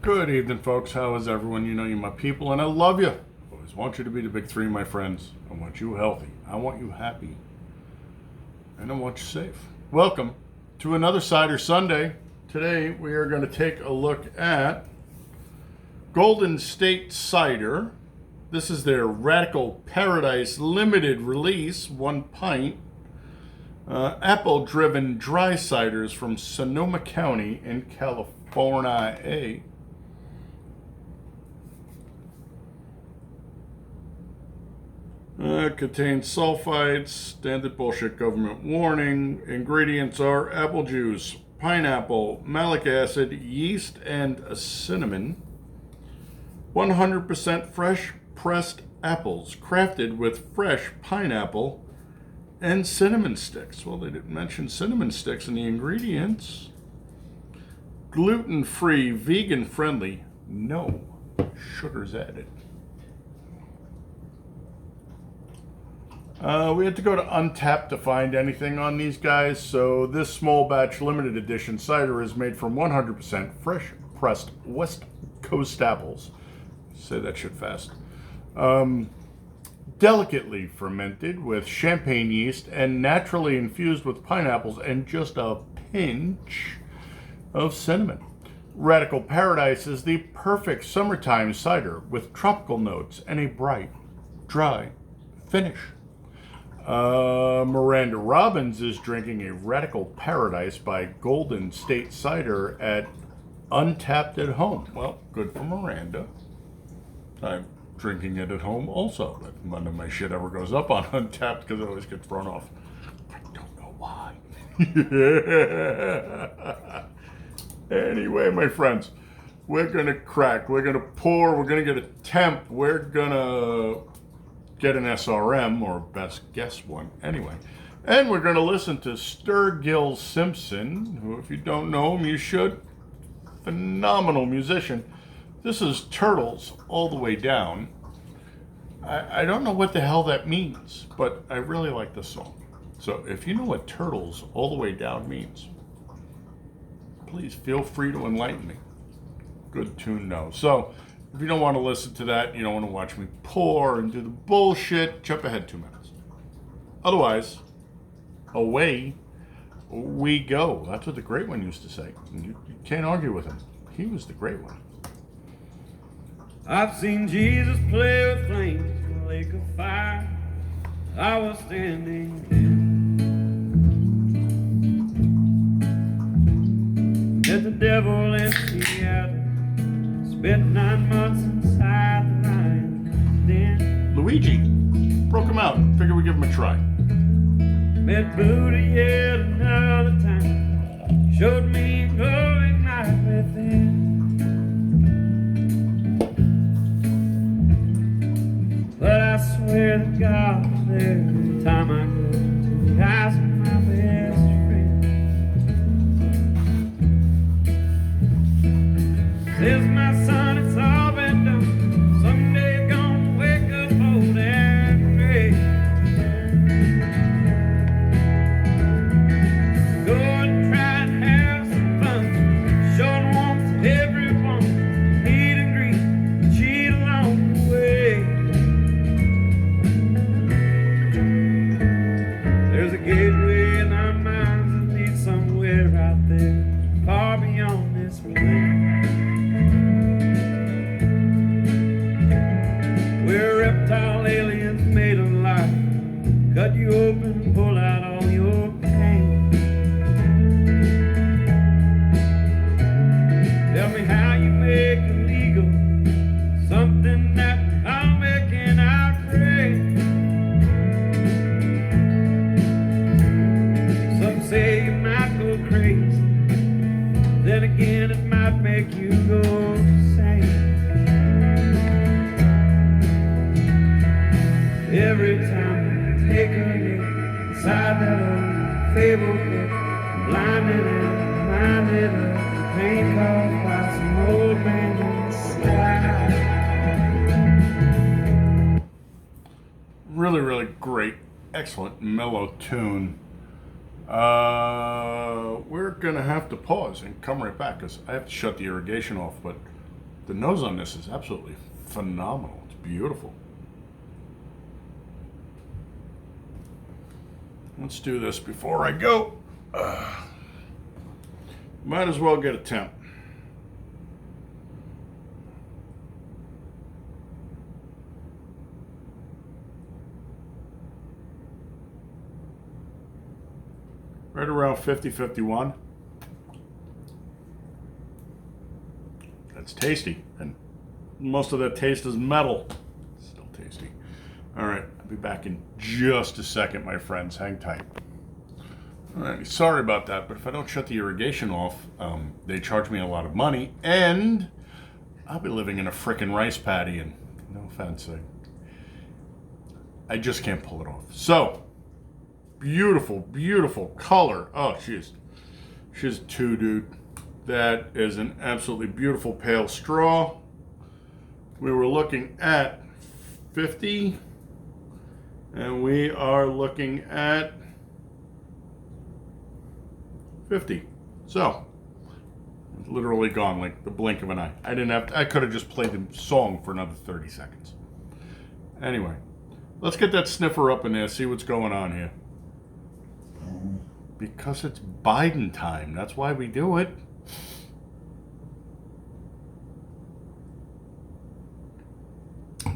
Good evening, folks. How is everyone? You know you're my people, and I love you. I always want you to be the big three, my friends. I want you healthy. I want you happy. And I want you safe. Welcome to another Cider Sunday. Today we are going to take a look at Golden State Cider. This is their Radical Paradise limited release, 1 pint. Apple-driven dry ciders from Sonoma County in California. Contains sulfites, standard bullshit government warning. Ingredients are apple juice, pineapple, malic acid, yeast, and cinnamon. 100% fresh pressed apples, crafted with fresh pineapple and cinnamon sticks. Well, they didn't mention cinnamon sticks in the ingredients. Gluten-free, vegan-friendly, no sugars added. We had to go to Untappd to find anything on these guys, so this small batch limited edition cider is made from 100% fresh pressed West Coast apples. Say that shit fast. Delicately fermented with champagne yeast and naturally infused with pineapples and just a pinch of cinnamon. Radical Paradise is the perfect summertime cider with tropical notes and a bright, dry finish. Miranda Robbins is drinking a Radical Paradise by Golden State Cider at Untappd at home. Well, good for Miranda. I'm drinking it at home also, but none of my shit ever goes up on Untappd because it always gets thrown off. I don't know why. Anyway, my friends, we're gonna crack, we're gonna pour, we're gonna get a temp, we're gonna get an SRM, or best guess one, anyway. And we're gonna listen to Sturgill Simpson, who, if you don't know him, you should. Phenomenal musician. This is Turtles All the Way Down. I don't know what the hell that means, but I really like this song. So if you know what Turtles All the Way Down means, please feel free to enlighten me. Good tune, no. So if you don't want to listen to that, you don't want to watch me pour and do the bullshit, jump ahead 2 minutes. Otherwise, away we go. That's what the great one used to say. You can't argue with him. He was the great one. I've seen Jesus play with flames in a lake of fire. I was standing there. Met the devil in Seattle. Spent 9 months inside the lion's den. Luigi broke him out. Figured we'd give him a try. Met Buddha yet another time. Showed me glowing light within. But I swear that God was there every time I go to the eyes of my best friend. Says my son, it's all been done. Someday you're gonna wake up old and gray. Go and try and have some fun. Show the warmth to everyone. Meet and greet, cheat along the way. There's a gateway in our minds that leads somewhere out there, far beyond this place. We're reptile aliens made of light. Cut you open, pull out all your pain. Tell me how you make illegal something that I'll make in our grave. Some say you might go crazy, then again it might make you go insane. Every time I take a look inside that old fable book, I'm blinded and reminded of the pain caused by some old man in the sky. Really, really great, excellent, mellow tune. We're gonna have to pause and come right back because I have to shut the irrigation off, but The nose on this is absolutely phenomenal. It's beautiful. Let's do this before I go. Might as well get a temp. Right around 50, 51. That's tasty. And most of that taste is metal. Still tasty. All right, I'll be back in just a second, my friends. Hang tight. All right, sorry about that, but if I don't shut the irrigation off, they charge me a lot of money, and I'll be living in a frickin' rice paddy, and no offense, I just can't pull it off. So, beautiful, beautiful color. Oh, she's a 2, dude. That is an absolutely beautiful pale straw. We were looking at 50, and we are looking at 50. So, it's literally gone like the blink of an eye. I could have just played the song for another 30 seconds. Anyway, let's get that sniffer up in there, see what's going on here. Because it's Biden time. That's why we do it.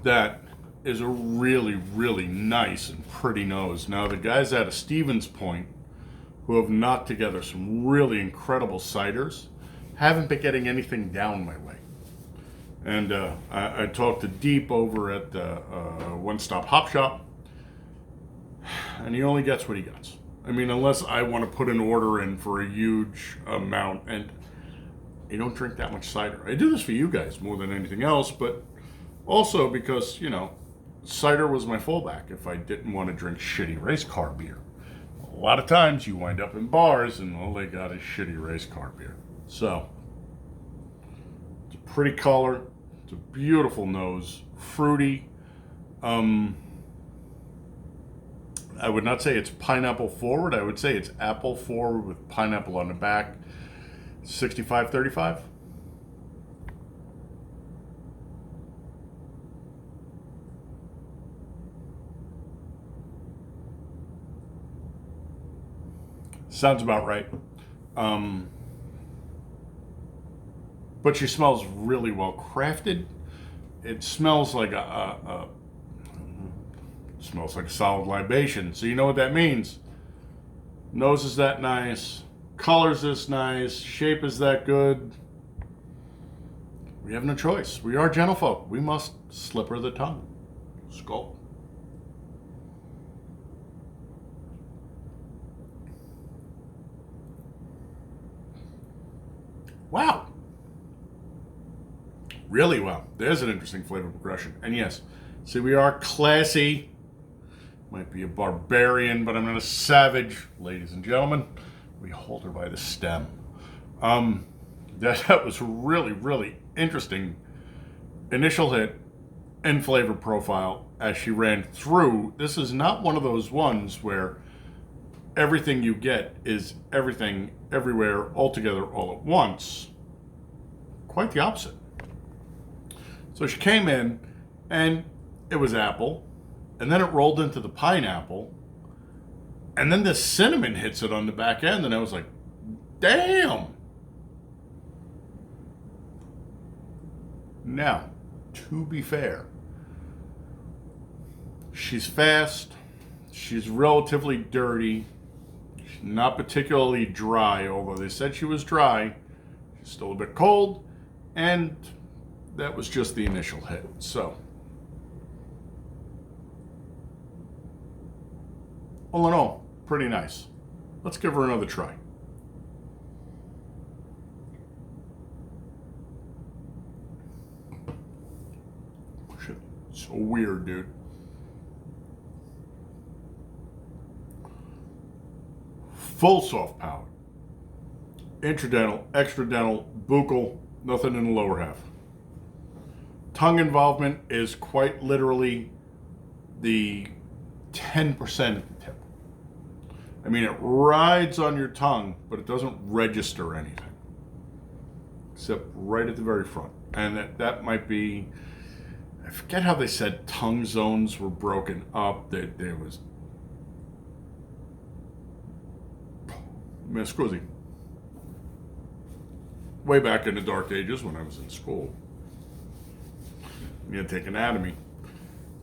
That is a really, really nice and pretty nose. Now, the guys out of Stevens Point who have knocked together some really incredible ciders haven't been getting anything down my way. And I talked to Deep over at the One Stop Hop Shop, and he only gets what he gets. I mean, unless I want to put an order in for a huge amount, and you don't drink that much cider. I do this for you guys more than anything else, but also because, you know, cider was my fallback if I didn't want to drink shitty race car beer. A lot of times you wind up in bars and all they got is shitty race car beer. So, it's a pretty color. It's a beautiful nose. Fruity. I would not say it's pineapple forward. I would say it's apple forward with pineapple on the back. 65-35. Sounds about right. But she smells really well crafted. It smells like smells like a solid libation. So you know what that means. Nose is that nice. Colors is nice. Shape is that good. We have no choice. We are gentlefolk. We must slip her the tongue. Skull. Wow. Really well. There's an interesting flavor progression. And yes, see, we are classy. Might be a barbarian, but I'm not a savage. Ladies and gentlemen, we hold her by the stem. That was really, really interesting initial hit and flavor profile as she ran through. This is not one of those ones where everything you get is everything, everywhere, all together, all at once. Quite the opposite. So she came in, and it was apple, and then it rolled into the pineapple, and then the cinnamon hits it on the back end, and I was like, damn! Now, to be fair, she's fast, she's relatively dirty, she's not particularly dry, although they said she was dry. She's still a bit cold, and that was just the initial hit. So, all in all, pretty nice. Let's give her another try. Shit, so weird, dude. Full soft palate. Intradental, extradental, buccal, nothing in the lower half. Tongue involvement is quite literally the 10% at the tip. I mean, it rides on your tongue, but it doesn't register anything. except right at the very front. And that might be, I forget how they said tongue zones were broken up. That there was, scusi, way back in the dark ages when I was in school, you had to take anatomy.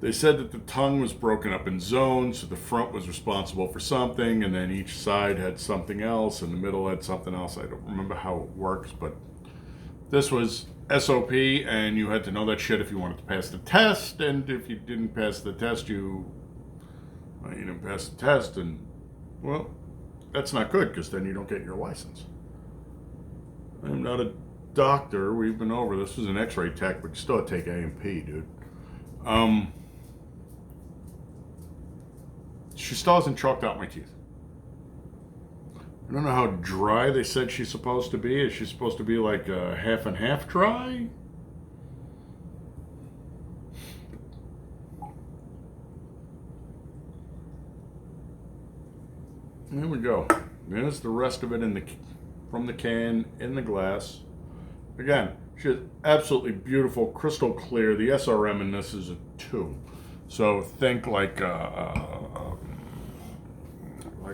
They said that the tongue was broken up in zones, so the front was responsible for something, and then each side had something else, and the middle had something else. I don't remember how it works, but this was SOP, and you had to know that shit if you wanted to pass the test, and if you didn't pass the test, you didn't pass the test, and, well, that's not good, because then you don't get your license. I'm not a doctor. We've been over this. This was an x-ray tech, but you still have to take A&P, dude. She still hasn't chalked out my teeth. I don't know how dry they said she's supposed to be. Is she supposed to be like half and half dry? There we go. There's the rest of it from the can in the glass. Again, she has absolutely beautiful, crystal clear. The SRM in this is a 2. So think like a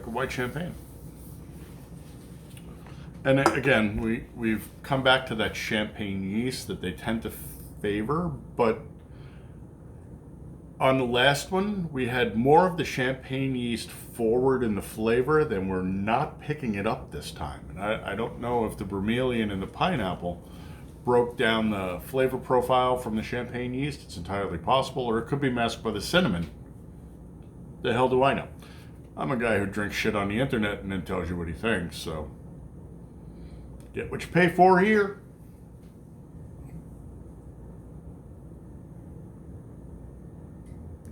white champagne. And again, we've come back to that champagne yeast that they tend to favor, but on the last one, we had more of the champagne yeast forward in the flavor than we're not picking it up this time. And I don't know if the bromelian and the pineapple broke down the flavor profile from the champagne yeast. It's entirely possible, or it could be masked by the cinnamon. The hell do I know? I'm a guy who drinks shit on the internet and then tells you what he thinks, so get what you pay for here.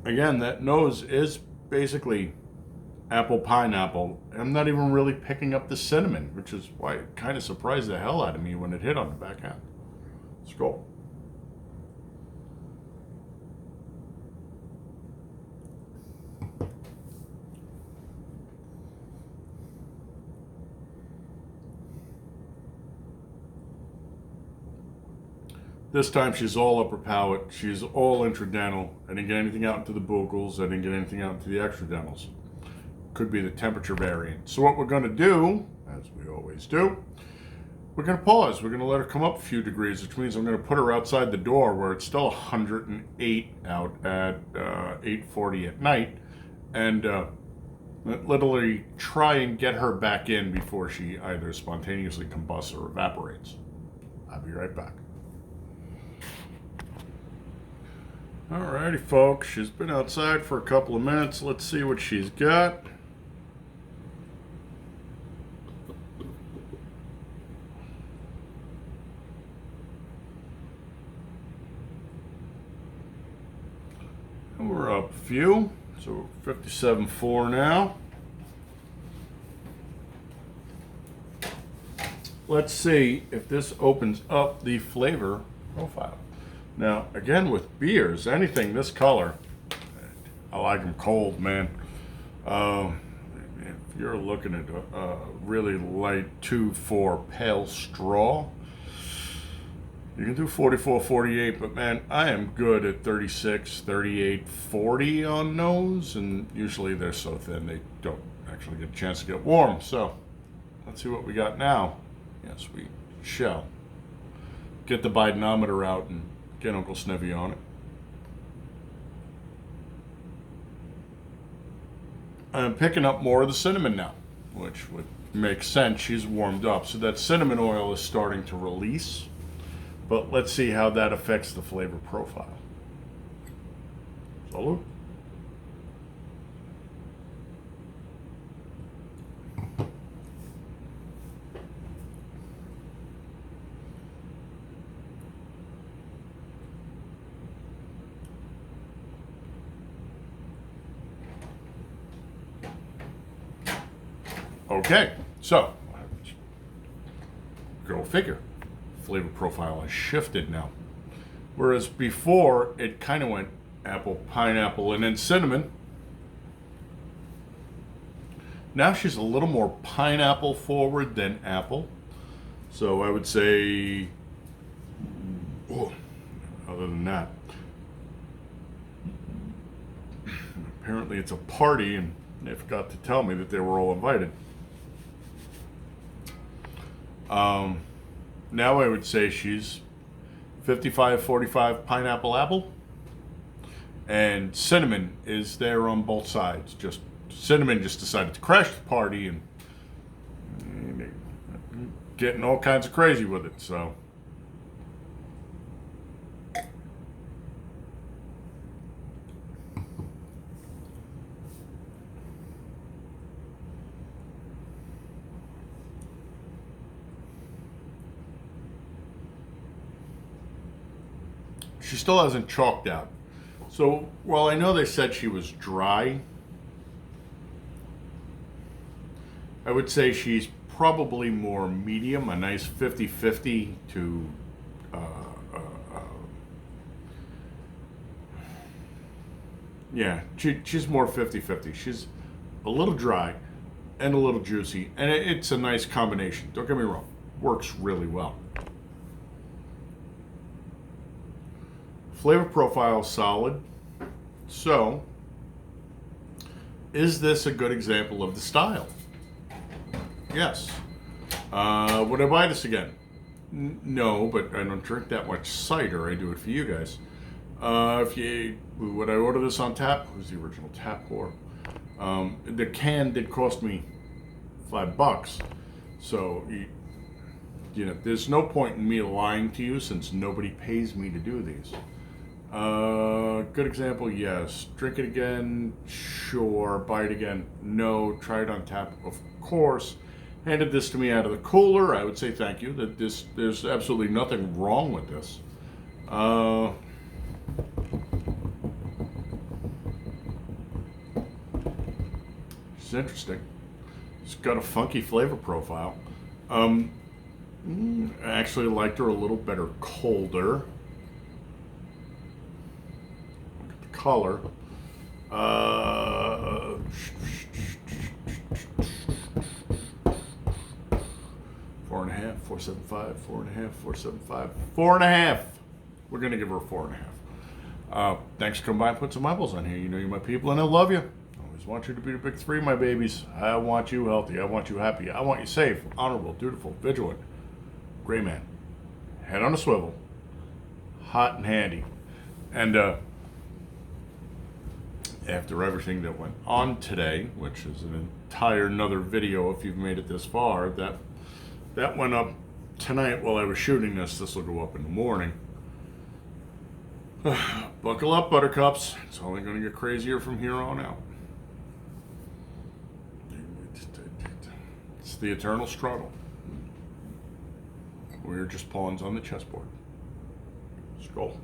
Again, that nose is basically apple pineapple. I'm not even really picking up the cinnamon, which is why it kind of surprised the hell out of me when it hit on the back end. Skål. This time she's all upper palate, she's all intradental. I didn't get anything out into the buccals, I didn't get anything out into the extradentals. Could be the temperature variant. So what we're going to do, as we always do, we're going to pause. We're going to let her come up a few degrees, which means I'm going to put her outside the door where it's still 108 out at 8:40 at night, and literally try and get her back in before she either spontaneously combusts or evaporates. I'll be right back. Alrighty, folks, she's been outside for a couple of minutes. Let's see what she's got. And we're up a few, so 57.4 now. Let's see if this opens up the flavor profile. Now, again, with beers, anything this color, I like them cold, man. If you're looking at a really light 2-4 pale straw, you can do 44, 48, but man, I am good at 36, 38, 40 on those, and usually they're so thin they don't actually get a chance to get warm. So, let's see what we got now. Yes, we shall. Get the Bidenomiter out and get Uncle Snivy on it. I'm picking up more of the cinnamon now, which would make sense. She's warmed up, so that cinnamon oil is starting to release. But let's see how that affects the flavor profile. Salud. Okay, so go figure. Flavor profile has shifted now. Whereas before, it kind of went apple, pineapple, and then cinnamon. Now she's a little more pineapple forward than apple. So I would say that. Apparently it's a party, and they forgot to tell me that they were all invited. Now I would say she's 55-45 pineapple apple, and cinnamon is there on both sides. Just cinnamon just decided to crash the party and getting all kinds of crazy with it. So she still hasn't chalked out. So while I know they said she was dry, I would say she's probably more medium, a nice 50-50 to yeah, she's more 50-50. She's a little dry and a little juicy, and it's a nice combination. Don't get me wrong, works really well. Flavor profile solid. So, is this a good example of the style? Yes. Would I buy this again? No, but I don't drink that much cider. I do it for you guys. Would I order this on tap? Who's the original tap whore? The can did cost me $5. So, you know, there's no point in me lying to you since nobody pays me to do these. Good example, yes. Drink it again, sure. Buy it again, no. Try it on tap, of course. Handed this to me out of the cooler, I would say thank you. That there's absolutely nothing wrong with this. It's interesting. It's got a funky flavor profile. I actually liked her a little better colder. Color. 4.5, 4.75, 4.5, 4.75, 4.5. We're gonna give her a 4.5. Thanks for coming by and put some eyeballs on here. You know you're my people and I love you. I always want you to be the big three, my babies. I want you healthy. I want you happy. I want you safe, honorable, dutiful, vigilant. Gray man. Head on a swivel. Hot and handy. And after everything that went on today, which is an entire another video if you've made it this far, that went up tonight while I was shooting this. This will go up in the morning. Buckle up, buttercups. It's only going to get crazier from here on out. It's the eternal struggle. We're just pawns on the chessboard. Skull.